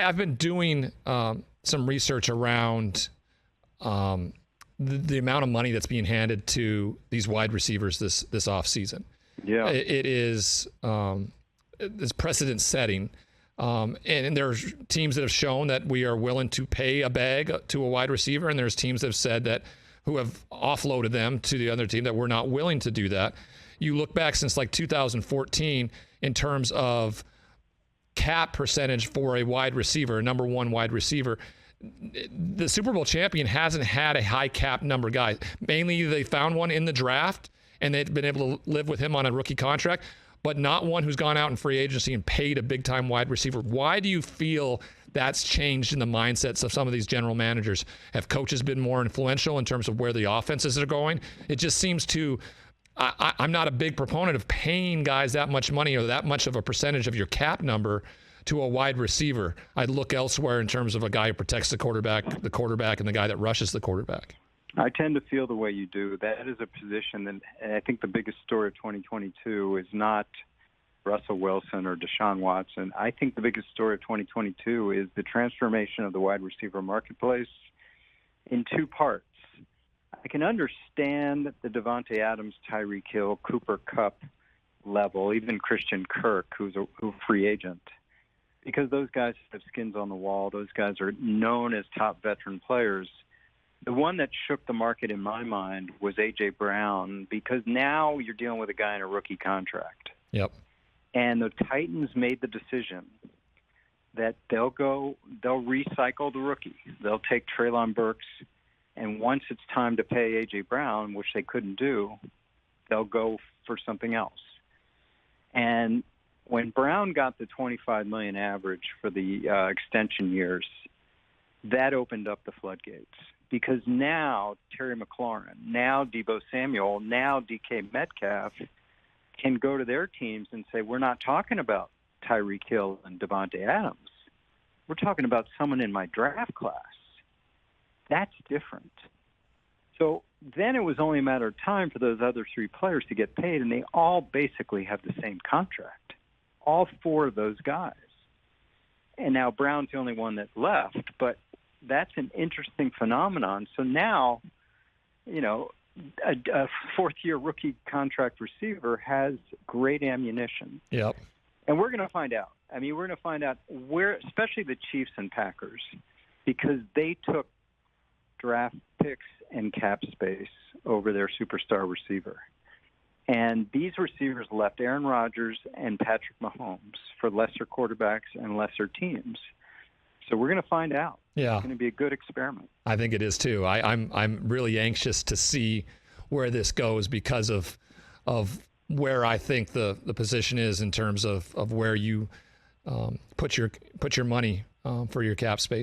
I've been doing some research around the amount of money that's being handed to these wide receivers this offseason. Yeah, it is it's precedent setting. And there's teams that have shown that we are willing to pay a bag to a wide receiver, and there's teams that have said that who have offloaded them to the other team that we're not willing to do that. You look back since like 2014 in terms of cap percentage for a wide receiver, a number one wide receiver. The Super Bowl champion hasn't had a high cap number guy. Mainly they found one in the draft and they've been able to live with him on a rookie contract, but not one who's gone out in free agency and paid a big time wide receiver. Why do you feel that's changed in the mindsets of some of these general managers? Have coaches been more influential in terms of where the offenses are going? It just seems to, I'm not a big proponent of paying guys that much money or that much of a percentage of your cap number to a wide receiver. I'd look elsewhere in terms of a guy who protects the quarterback, and the guy that rushes the quarterback. I tend to feel the way you do. That is a position that, and I think the biggest story of 2022 is not Russell Wilson or Deshaun Watson. I think the biggest story of 2022 is the transformation of the wide receiver marketplace in two parts. I can understand the Devontae Adams, Tyreek Hill, Cooper Kupp level, even Christian Kirk, who's a free agent, because those guys have skins on the wall. Those guys are known as top veteran players. The one that shook the market in my mind was A.J. Brown, because now you're dealing with a guy in a rookie contract. Yep. And the Titans made the decision that they'll recycle the rookie. They'll take Treylon Burks, and once it's time to pay A.J. Brown, which they couldn't do, they'll go for something else. And when Brown got the $25 million average for the extension years, that opened up the floodgates, because now Terry McLaurin, now Deebo Samuel, now DK Metcalf can go to their teams and say, we're not talking about Tyreek Hill and Devontae Adams. We're talking about someone in my draft class. That's different. So then it was only a matter of time for those other three players to get paid, and they all basically have the same contract, all four of those guys. And now Brown's the only one that's left, but that's an interesting phenomenon. So now, a fourth-year rookie contract receiver has great ammunition. Yep. And we're going to find out. I mean, we're going to find out where, especially the Chiefs and Packers, because they took draft picks and cap space over their superstar receiver. And these receivers left Aaron Rodgers and Patrick Mahomes for lesser quarterbacks and lesser teams. So we're going to find out. Yeah. It's going to be a good experiment. I think it is too. I'm really anxious to see where this goes because of where I think the position is in terms of where you put your money for your cap space.